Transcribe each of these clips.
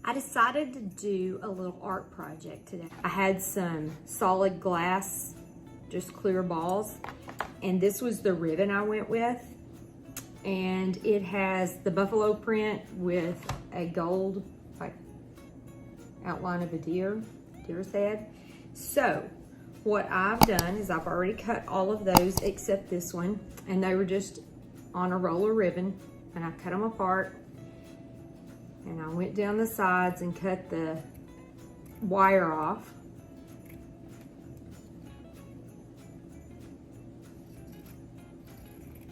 I decided to do a little art project today. I had some solid glass, just clear balls, and this was the ribbon I went with. And it has the buffalo print with a gold like outline of a deer's head. So what I've done is I've already cut all of those except this one, and they were just on a roll of ribbon, and I cut them apart, and I went down the sides and cut the wire off.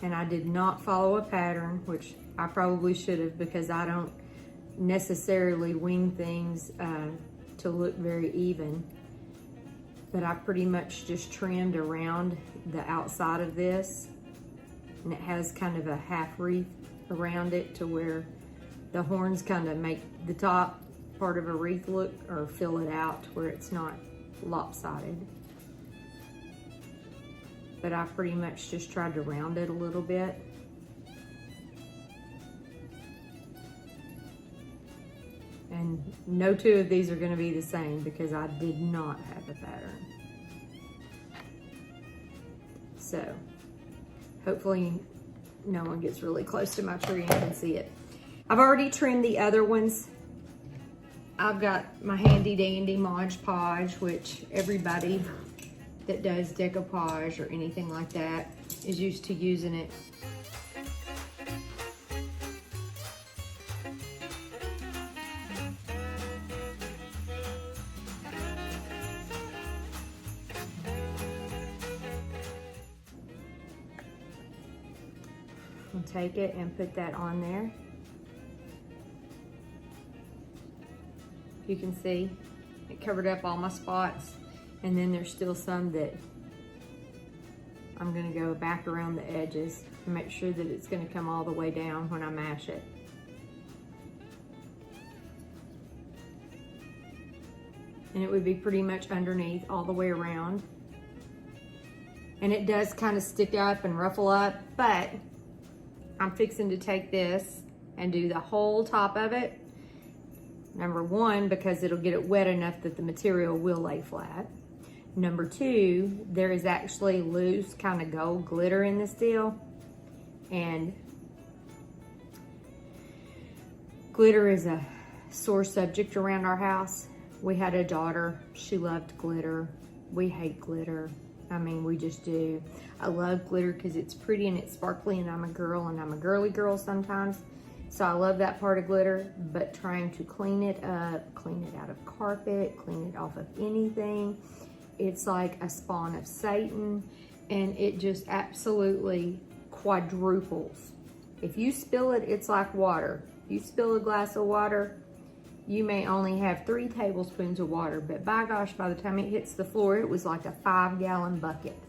And I did not follow a pattern, which I probably should have, because I don't necessarily wing things to look very even. But I pretty much just trimmed around the outside of this, and it has kind of a half wreath around it to where the horns kind of make the top part of a wreath look, or fill it out where it's not lopsided. But I pretty much just tried to round it a little bit. And no two of these are going to be the same because I did not have a pattern. So hopefully no one gets really close to my tree and can see it. I've already trimmed the other ones. I've got my handy dandy Mod Podge, which everybody that does decoupage or anything like that is used to using it. And take it and put that on there. You can see it covered up all my spots. And then there's still some that I'm gonna go back around the edges and make sure that it's gonna come all the way down when I mash it. And it would be pretty much underneath all the way around. And it does kind of stick up and ruffle up, but I'm fixing to take this and do the whole top of it. Number one, because it'll get it wet enough that the material will lay flat. Number two, there is actually loose kind of gold glitter in this deal. And glitter is a sore subject around our house. We had a daughter, she loved glitter. We hate glitter. I mean, we just do. I love glitter because it's pretty and it's sparkly, and I'm a girl and I'm a girly girl sometimes. So I love that part of glitter, but trying to clean it up, clean it out of carpet, clean it off of anything, it's like a spawn of Satan, and it just absolutely quadruples. If you spill it, it's like water. You spill a glass of water, you may only have 3 tablespoons of water, but by gosh, by the time it hits the floor, it was like a 5-gallon bucket.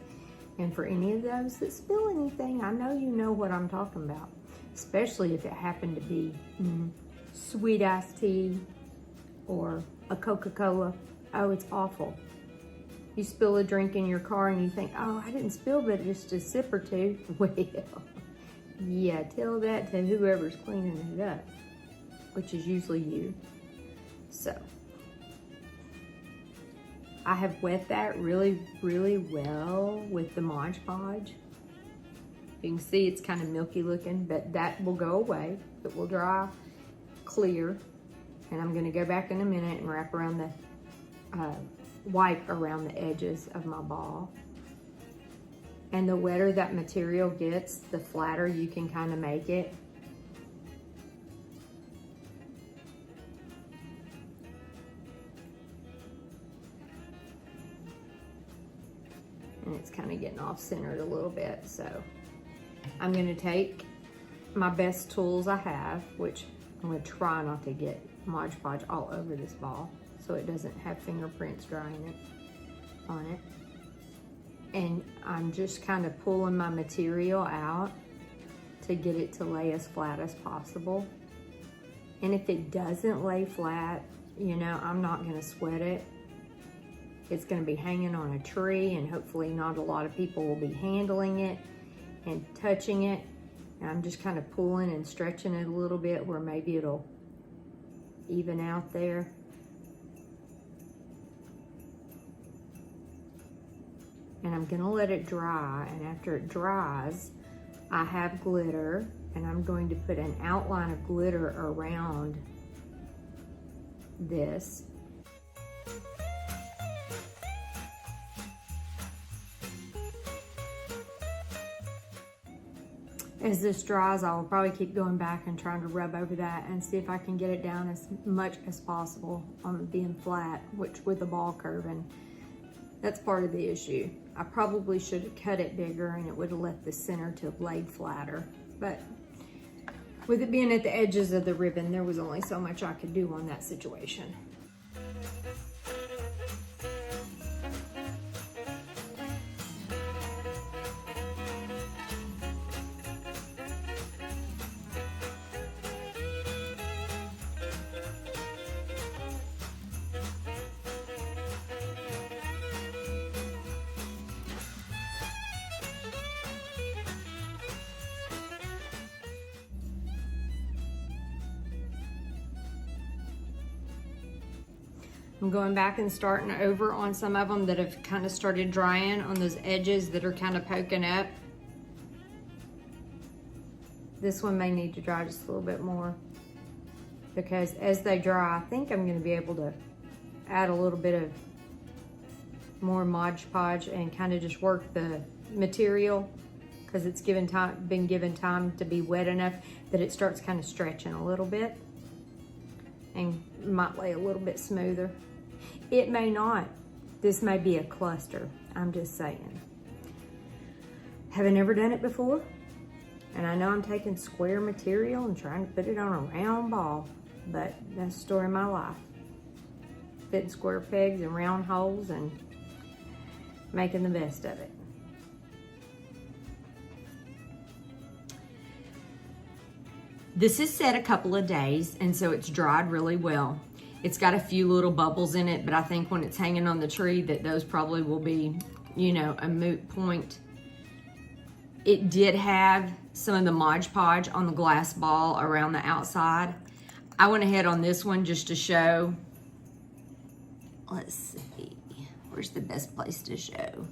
And for any of those that spill anything, I know you know what I'm talking about, especially if it happened to be sweet iced tea or a Coca-Cola. Oh, it's awful. You spill a drink in your car and you think, oh, I didn't spill but just a sip or two. Well, yeah, tell that to whoever's cleaning it up, which is usually you. So I have wet that really, really well with the Mod Podge. You can see it's kind of milky looking, but that will go away. It will dry clear. And I'm gonna go back in a minute and wrap around the, wipe around the edges of my ball. And the wetter that material gets, the flatter you can kind of make it. And it's kind of getting off centered a little bit, so I'm gonna take my best tools I have, which I'm gonna try not to get Mod Podge all over this ball so it doesn't have fingerprints drying on it. And I'm just kind of pulling my material out to get it to lay as flat as possible. And if it doesn't lay flat, you know, I'm not gonna sweat it. It's gonna be hanging on a tree, and hopefully not a lot of people will be handling it and touching it. And I'm just kind of pulling and stretching it a little bit where maybe it'll even out there. And I'm gonna let it dry, and after it dries, I have glitter, and I'm going to put an outline of glitter around this. As this dries, I'll probably keep going back and trying to rub over that and see if I can get it down as much as possible on being flat, which with the ball curving, that's part of the issue. I probably should have cut it bigger and it would have left the center to have laid flatter. But with it being at the edges of the ribbon, there was only so much I could do on that situation. I'm going back and starting over on some of them that have kind of started drying on those edges that are kind of poking up. This one may need to dry just a little bit more, because as they dry, I think I'm going to be able to add a little bit of more Mod Podge and kind of just work the material, because it's been given time to be wet enough that it starts kind of stretching a little bit and might lay a little bit smoother. It may not. This may be a cluster. I'm just saying. Haven't ever done it before, and I know I'm taking square material and trying to put it on a round ball, but that's the story of my life. Fitting square pegs and round holes and making the best of it. This is set a couple of days, and so it's dried really well. It's got a few little bubbles in it, but I think when it's hanging on the tree that those probably will be, you know, a moot point. It did have some of the Mod Podge on the glass ball around the outside. I went ahead on this one just to show, let's see, where's the best place to show?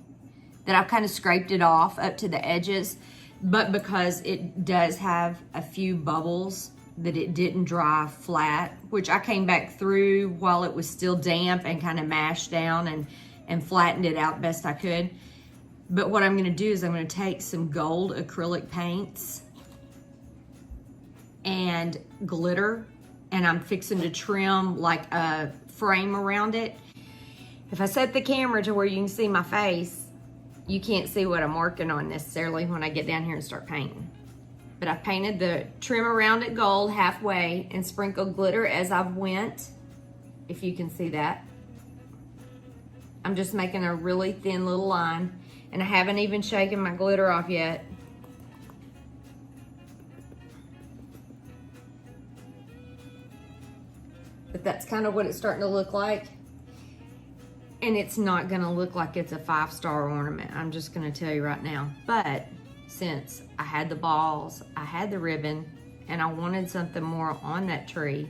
That I've kind of scraped it off up to the edges, but because it does have a few bubbles that it didn't dry flat, which I came back through while it was still damp and kind of mashed down and flattened it out best I could. But what I'm gonna do is I'm gonna take some gold acrylic paints and glitter, and I'm fixing to trim like a frame around it. If I set the camera to where you can see my face, you can't see what I'm working on necessarily when I get down here and start painting. But I painted the trim around it gold halfway and sprinkled glitter as I went, if you can see that. I'm just making a really thin little line, and I haven't even shaken my glitter off yet. But that's kind of what it's starting to look like. And it's not gonna look like it's a 5-star ornament, I'm just gonna tell you right now. But since I had the balls, I had the ribbon, and I wanted something more on that tree,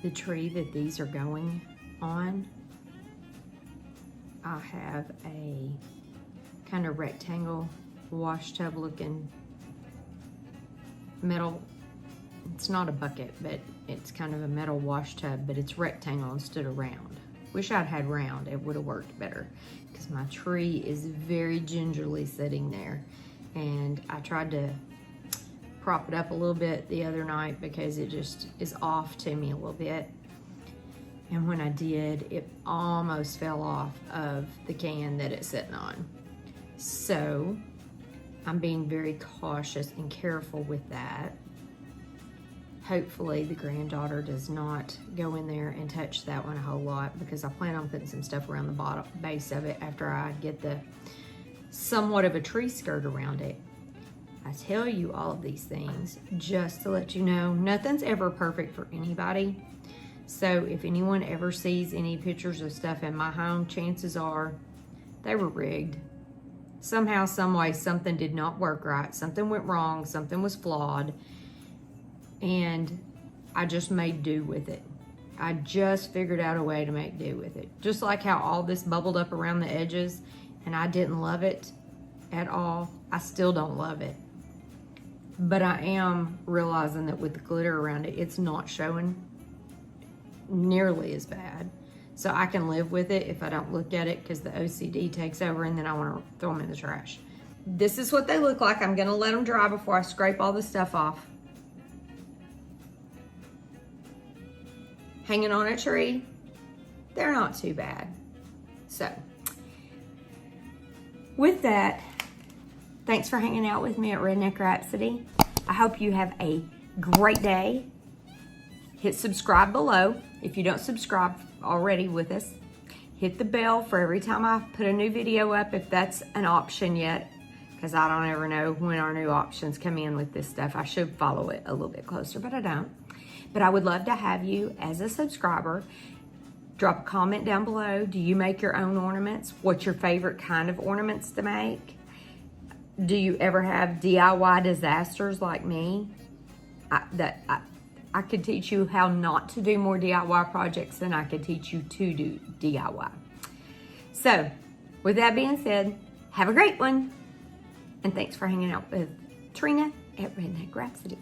the tree that these are going on, I have a kind of rectangle wash tub looking metal. It's not a bucket, but it's kind of a metal wash tub, but it's rectangle instead of round. Wish I'd had round, it would have worked better, because my tree is very gingerly sitting there. And I tried to prop it up a little bit the other night because it just is off to me a little bit. And when I did, it almost fell off of the can that it's sitting on. So I'm being very cautious and careful with that. Hopefully the granddaughter does not go in there and touch that one a whole lot, because I plan on putting some stuff around the bottom base of it after I get the somewhat of a tree skirt around it. I tell you all of these things just to let you know nothing's ever perfect for anybody. So if anyone ever sees any pictures of stuff in my home, chances are they were rigged. Somehow, some way, something did not work right. Something went wrong. Something was flawed. And I just made do with it. I just figured out a way to make do with it. Just like how all this bubbled up around the edges and I didn't love it at all. I still don't love it. But I am realizing that with the glitter around it, it's not showing nearly as bad. So I can live with it if I don't look at it, because the OCD takes over and then I want to throw them in the trash. This is what they look like. I'm going to let them dry before I scrape all the stuff off. Hanging on a tree, they're not too bad. So with that, thanks for hanging out with me at Redneck Rhapsody. I hope you have a great day. Hit subscribe below if you don't subscribe already with us. Hit the bell for every time I put a new video up, if that's an option yet, because I don't ever know when our new options come in with this stuff. I should follow it a little bit closer, but I don't. But I would love to have you as a subscriber. Drop a comment down below. Do you make your own ornaments? What's your favorite kind of ornaments to make? Do you ever have DIY disasters like me? I could teach you how not to do more DIY projects than I could teach you to do DIY. So, with that being said, have a great one. And thanks for hanging out with Trina at Redneck Rhapsody.